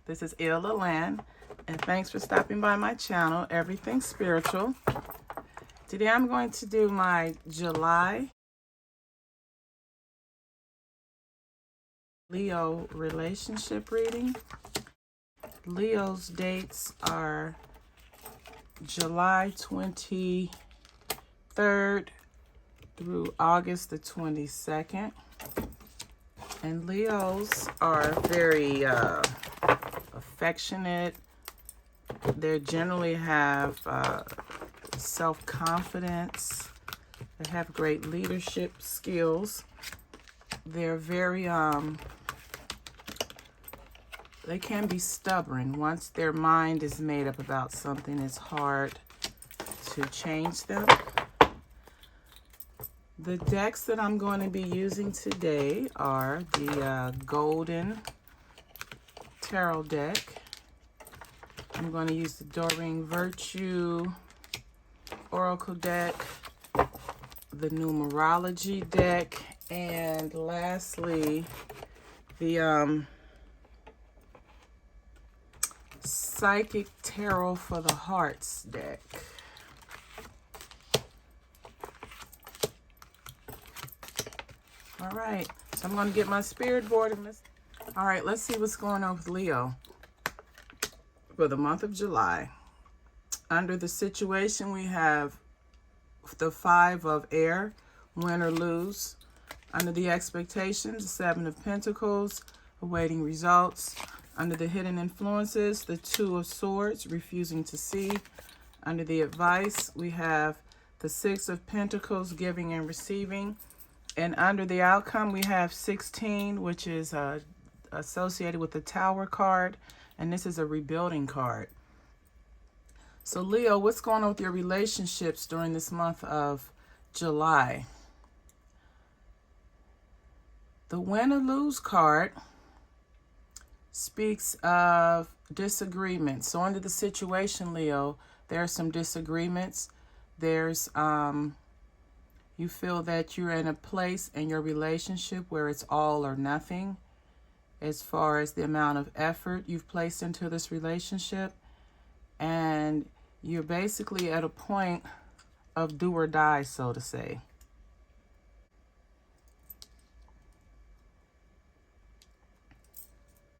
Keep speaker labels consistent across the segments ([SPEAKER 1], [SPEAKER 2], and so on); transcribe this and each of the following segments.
[SPEAKER 1] This is Illa Land, and thanks for stopping by my channel, Everything Spiritual. Today I'm going to do my July Leo relationship reading. Leo's dates are July 23rd through August the 22nd. And Leos are very affectionate. They generally have self-confidence. They have great leadership skills. They're very, they can be stubborn. Once their mind is made up about something, it's hard to change them. The decks that I'm going to be using today are the Golden Tarot deck. I'm going to use the Doreen Virtue Oracle deck, the Numerology deck, and lastly, the Psychic Tarot for the Hearts deck. All right, so I'm going to get my spirit board and let's... All right, let's see what's going on with Leo for the month of July. Under the situation, we have the Five of Air, win or lose. Under the expectations, the Seven of Pentacles, awaiting results. Under the hidden influences, the Two of Swords, refusing to see. Under the advice, we have the Six of Pentacles, giving and receiving. And under the outcome, we have 16, which is associated with the Tower card. And this is a rebuilding card. So Leo, what's going on with your relationships during this month of July? The win or lose card speaks of disagreement. So under the situation, Leo, there are some disagreements. There's, you feel that you're in a place in your relationship where it's all or nothing as far as the amount of effort you've placed into this relationship. And you're basically at a point of do or die, so to say.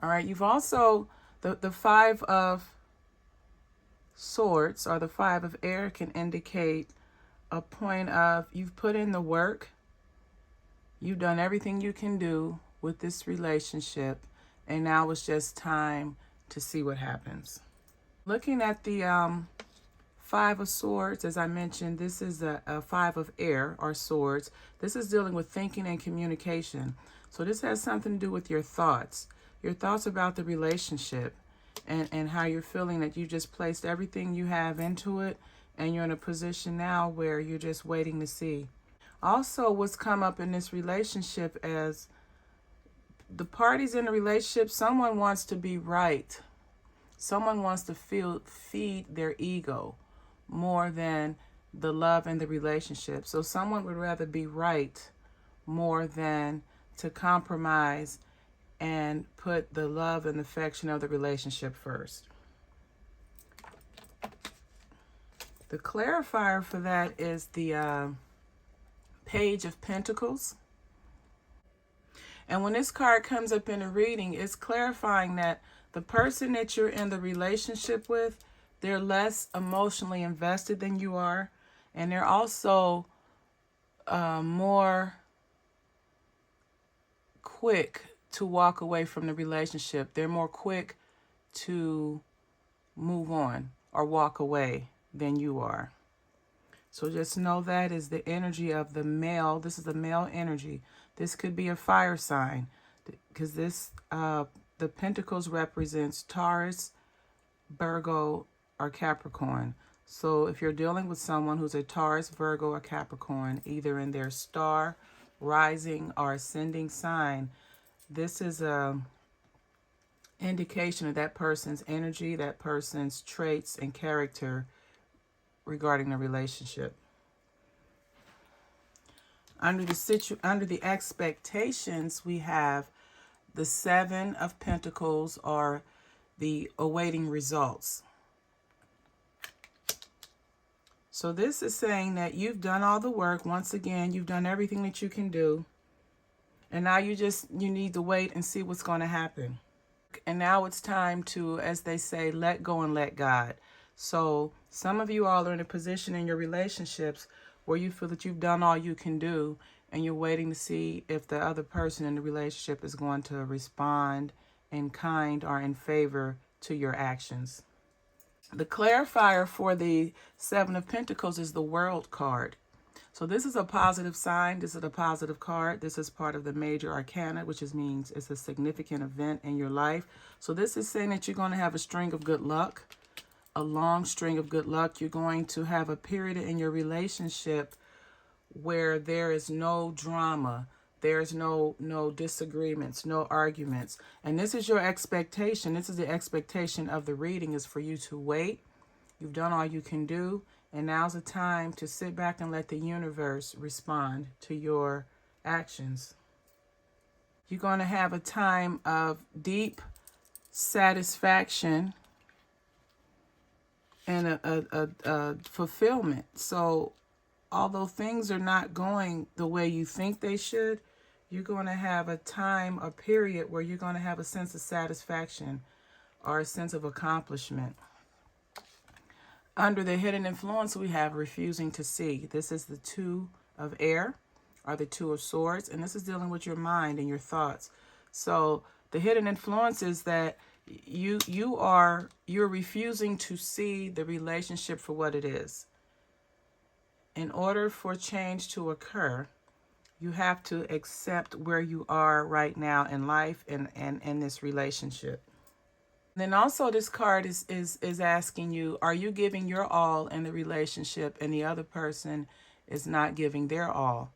[SPEAKER 1] All right, you've also, the Five of Swords or the Five of Air can indicate a point of you've put in the work. You've done everything you can do with this relationship, and now it's just time to see what happens. Looking at the Five of Swords, as I mentioned, this is a Five of Air or Swords. This is dealing with thinking and communication. So this has something to do with your thoughts about the relationship and how you're feeling that you just placed everything you have into it, and you're in a position now where you're just waiting to see. Also, what's come up in this relationship as the parties in the relationship, someone wants to be right. Someone wants to feed their ego more than the love and the relationship. So someone would rather be right more than to compromise and put the love and affection of the relationship first. The clarifier for that is the Page of Pentacles. And when this card comes up in a reading, it's clarifying that the person that you're in the relationship with, they're less emotionally invested than you are. And they're also more quick to walk away from the relationship. They're more quick to move on or walk away than you are. So just know that is the energy of the male. This is the male energy. This could be a fire sign because this, the Pentacles represents Taurus, Virgo, or Capricorn. So if you're dealing with someone who's a Taurus, Virgo, or Capricorn, either in their star, rising, or ascending sign, this is a indication of that person's energy, that person's traits and character regarding the relationship. Under the expectations, we have the Seven of Pentacles, or the awaiting results. So this is saying that you've done all the work. Once again, you've done everything that you can do. And now you need to wait and see what's going to happen. And now it's time to, as they say, let go and let God. So some of you all are in a position in your relationships where you feel that you've done all you can do, and you're waiting to see if the other person in the relationship is going to respond in kind or in favor to your actions. The clarifier for the Seven of Pentacles is the World card. So this is a positive sign. This is a positive card. This is part of the major arcana, which means it's a significant event in your life. So this is saying that you're going to have a string of good luck, a long string of good luck. You're going to have a period in your relationship where there is no drama. There's no disagreements, no arguments. And this is your expectation. This is the expectation of the reading, is for you to wait. You've done all you can do. And now's the time to sit back and let the universe respond to your actions. You're going to have a time of deep satisfaction and a fulfillment. So although things are not going the way you think they should, you're going to have a time, a period where you're going to have a sense of satisfaction or a sense of accomplishment. Under the hidden influence, we have refusing to see. This is the Two of Air, or the Two of Swords, and this is dealing with your mind and your thoughts. So the hidden influence is that you're refusing to see the relationship for what it is. In order for change to occur, you have to accept where you are right now in life and in this relationship. Then also this card is asking you, are you giving your all in the relationship and the other person is not giving their all?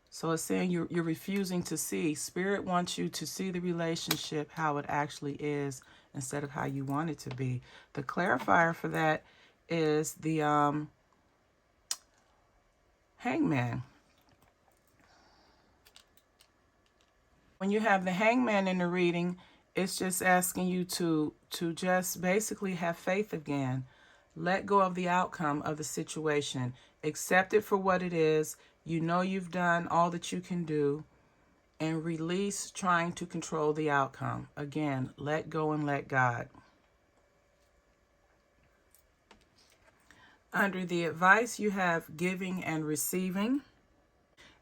[SPEAKER 1] So it's saying you're refusing to see. Spirit wants you to see the relationship how it actually is instead of how you want it to be. The clarifier for that is the Hangman. When you have the Hangman in the reading, it's just asking you to just basically have faith again. Let go of the outcome of the situation. Accept it for what it is. You know you've done all that you can do. And release trying to control the outcome. Again, let go and let God. Under the advice, you have giving and receiving.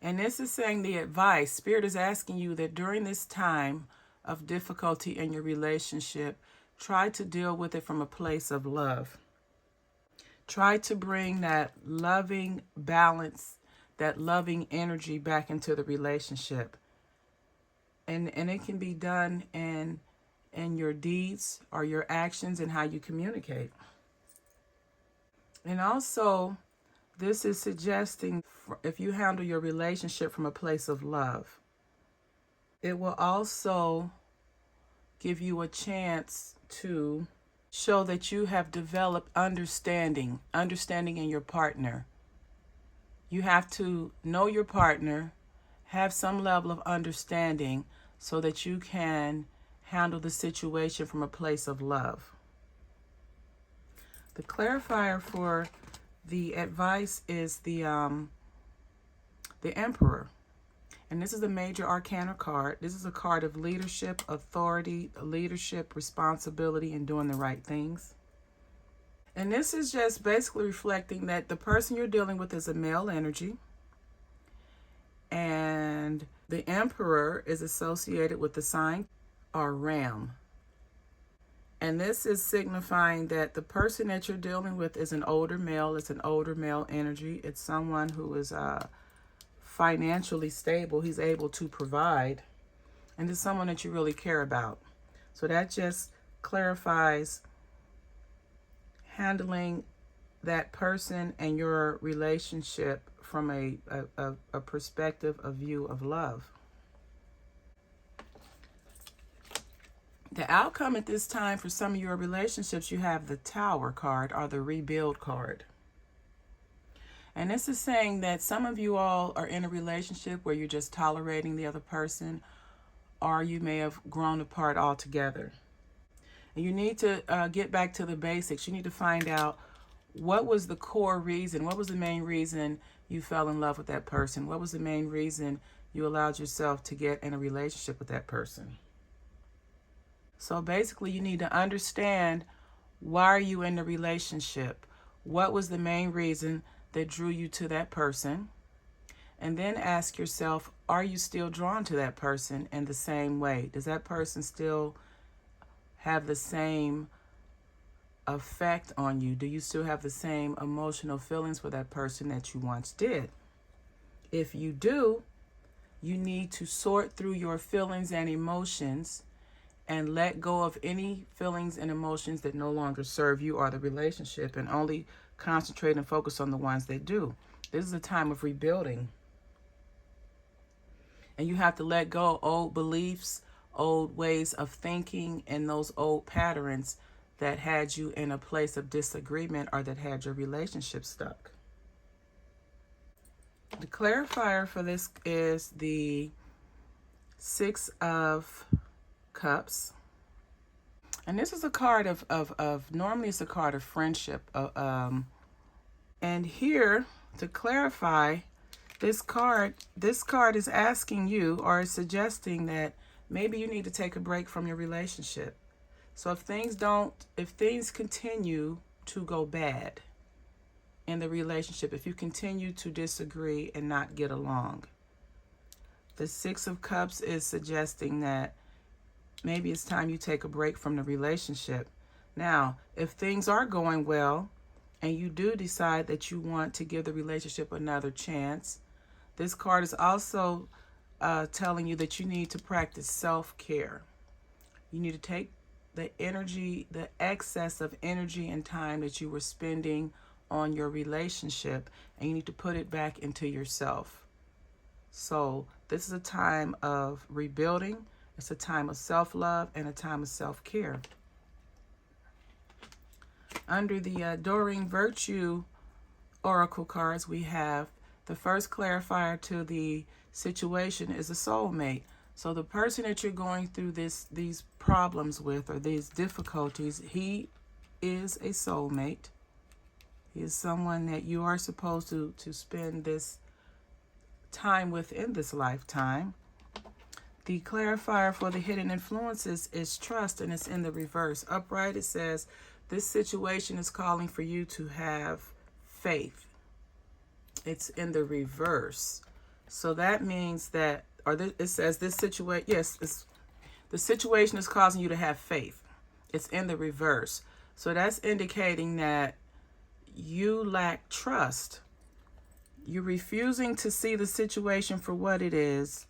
[SPEAKER 1] And this is saying the advice. Spirit is asking you that during this time of difficulty in your relationship, try to deal with it from a place of love. Try to bring that loving balance, that loving energy back into the relationship. And it can be done in your deeds or your actions and how you communicate. And also, this is suggesting if you handle your relationship from a place of love, it will also give you a chance to show that you have developed understanding in your partner. You have to know your partner, have some level of understanding so that you can handle the situation from a place of love. The clarifier for the advice is the Emperor. And this is a major arcana card. This is a card of leadership, authority, leadership, responsibility, and doing the right things. And this is just basically reflecting that the person you're dealing with is a male energy. And the Emperor is associated with the sign or Ram. And this is signifying that the person that you're dealing with is an older male. It's an older male energy. It's someone who is financially stable. He's able to provide. And it's someone that you really care about. So that just clarifies handling that person and your relationship from a perspective, a view of love. The outcome at this time for some of your relationships, you have the Tower card or the Rebuild card. And this is saying that some of you all are in a relationship where you're just tolerating the other person, or you may have grown apart altogether. And you need to get back to the basics. You need to find out what was the core reason, what was the main reason you fell in love with that person? What was the main reason you allowed yourself to get in a relationship with that person? So basically, you need to understand, why are you in the relationship? What was the main reason that drew you to that person? And then ask yourself, are you still drawn to that person in the same way? Does that person still have the same effect on you? Do you still have the same emotional feelings for that person that you once did? If you do, you need to sort through your feelings and emotions and let go of any feelings and emotions that no longer serve you or the relationship, and only concentrate and focus on the ones that do. This is a time of rebuilding. And you have to let go of old beliefs, old ways of thinking, and those old patterns that had you in a place of disagreement or that had your relationship stuck. The clarifier for this is the Six of Cups. And this is a card of normally it's a card of friendship. And here, to clarify, this card is asking you, or is suggesting that maybe you need to take a break from your relationship. So if things continue to go bad in the relationship, if you continue to disagree and not get along, the Six of Cups is suggesting that maybe it's time you take a break from the relationship. Now, if things are going well and you do decide that you want to give the relationship another chance, this card is also telling you that you need to practice self-care. You need to take the energy, the excess of energy and time that you were spending on your relationship, and you need to put it back into yourself. So this is a time of rebuilding. It's a time of self-love and a time of self-care. Under the Doreen Virtue Oracle cards, we have the first clarifier to the situation is a soulmate. So the person that you're going through these problems with, or these difficulties, he is a soulmate. He is someone that you are supposed to spend this time with in this lifetime. The clarifier for the hidden influences is trust, and it's in the reverse. Upright, it says, this situation is calling for you to have faith. It's in the reverse. So that means that, it says this situation, yes, the situation is causing you to have faith. It's in the reverse. So that's indicating that you lack trust. You're refusing to see the situation for what it is,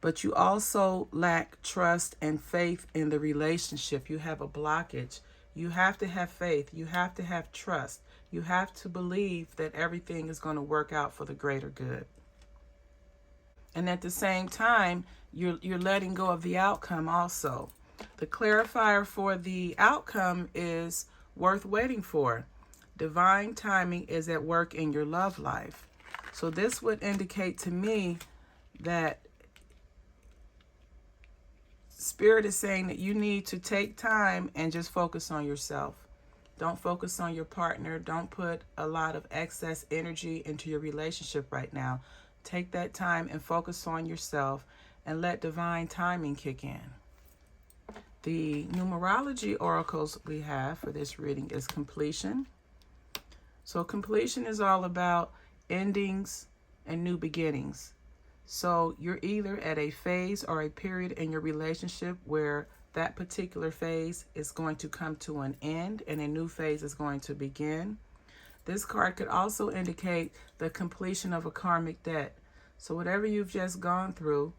[SPEAKER 1] but you also lack trust and faith in the relationship. You have a blockage. You have to have faith. You have to have trust. You have to believe that everything is going to work out for the greater good. And at the same time, you're letting go of the outcome also. The clarifier for the outcome is worth waiting for. Divine timing is at work in your love life. So this would indicate to me that Spirit is saying that you need to take time and just focus on yourself. Don't focus on your partner. Don't put a lot of excess energy into your relationship right now. Take that time and focus on yourself and let divine timing kick in. The numerology oracles we have for this reading is completion. So completion is all about endings and new beginnings. So you're either at a phase or a period in your relationship where that particular phase is going to come to an end and a new phase is going to begin. This card could also indicate the completion of a karmic debt. So whatever you've just gone through,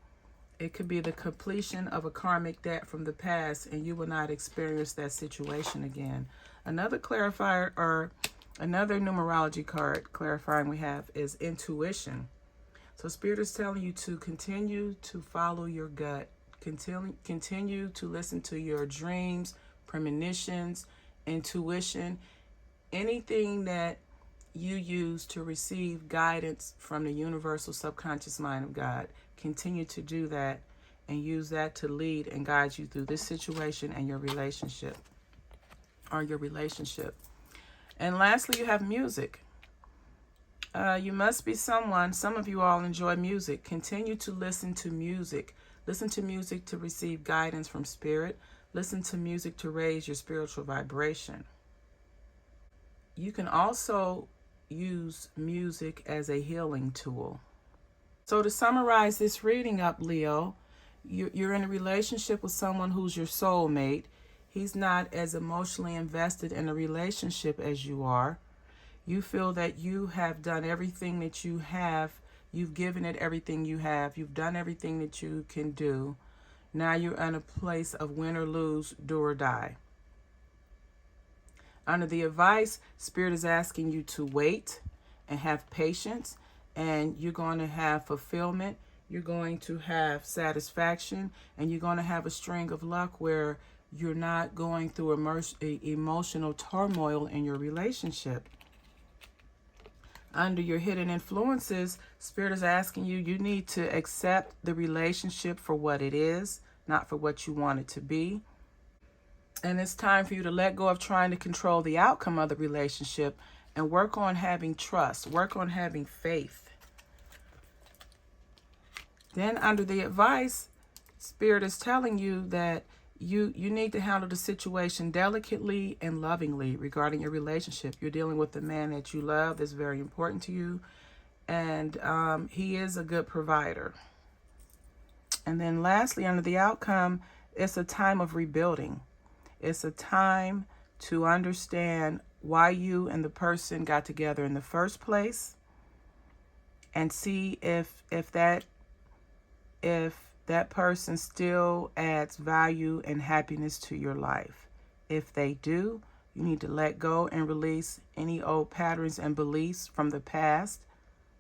[SPEAKER 1] it could be the completion of a karmic debt from the past, and you will not experience that situation again. Another clarifier, or another numerology card clarifying we have, is intuition. So Spirit is telling you to continue to follow your gut. Continue to listen to your dreams, premonitions, intuition, anything that you use to receive guidance from the universal subconscious mind of God. Continue to do that and use that to lead and guide you through this situation and your relationship. And lastly, you have music. You must be someone, some of you all enjoy music. Continue to listen to music. Listen to music to receive guidance from spirit. Listen to music to raise your spiritual vibration. You can also use music as a healing tool. So to summarize this reading up, Leo, you're in a relationship with someone who's your soulmate. He's not as emotionally invested in a relationship as you are. You feel that you have done everything that you have. You've given it everything you have. You've done everything that you can do. Now you're in a place of win or lose, do or die. Under the advice, Spirit is asking you to wait and have patience, and you're going to have fulfillment. You're going to have satisfaction, and you're going to have a string of luck where you're not going through emotional turmoil in your relationship. Under your hidden influences, Spirit is asking you, you need to accept the relationship for what it is, not for what you want it to be. And it's time for you to let go of trying to control the outcome of the relationship and work on having trust, work on having faith. Then under the advice, Spirit is telling you that you need to handle the situation delicately and lovingly regarding your relationship. You're dealing with the man that you love that's very important to you, and he is a good provider. And then lastly, under the outcome, it's a time of rebuilding. It's a time to understand why you and the person got together in the first place, and see if that person still adds value and happiness to your life. If they do, you need to let go and release any old patterns and beliefs from the past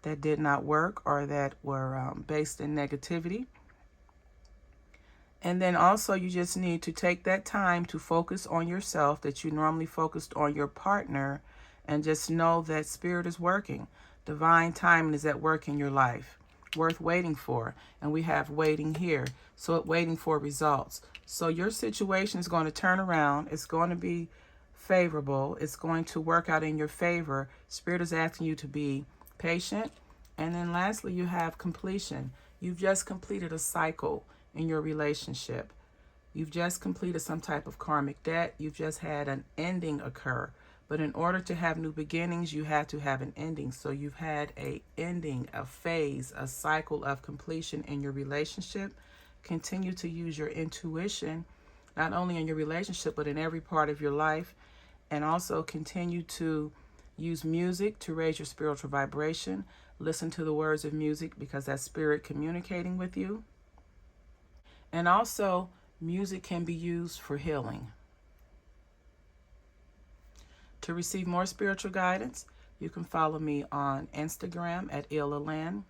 [SPEAKER 1] that did not work or that were based in negativity. And then also you just need to take that time to focus on yourself that you normally focused on your partner, and just know that Spirit is working. Divine timing is at work in your life, worth waiting for. And we have waiting here, so waiting for results. So your situation is going to turn around. It's going to be favorable. It's going to work out in your favor. Spirit is asking you to be patient. And then lastly, you have completion. You've just completed a cycle in your relationship. You've just completed some type of karmic debt. You've just had an ending occur. But in order to have new beginnings, you have to have an ending. So you've had a ending, a phase, a cycle of completion in your relationship. Continue to use your intuition, not only in your relationship, but in every part of your life. And also continue to use music to raise your spiritual vibration. Listen to the words of music, because that's Spirit communicating with you. And also, music can be used for healing. To receive more spiritual guidance, you can follow me on Instagram at Illaland.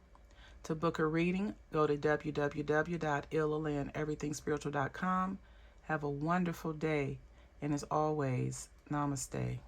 [SPEAKER 1] To book a reading, go to www.illalandeverythingspiritual.com. Have a wonderful day, and as always, namaste.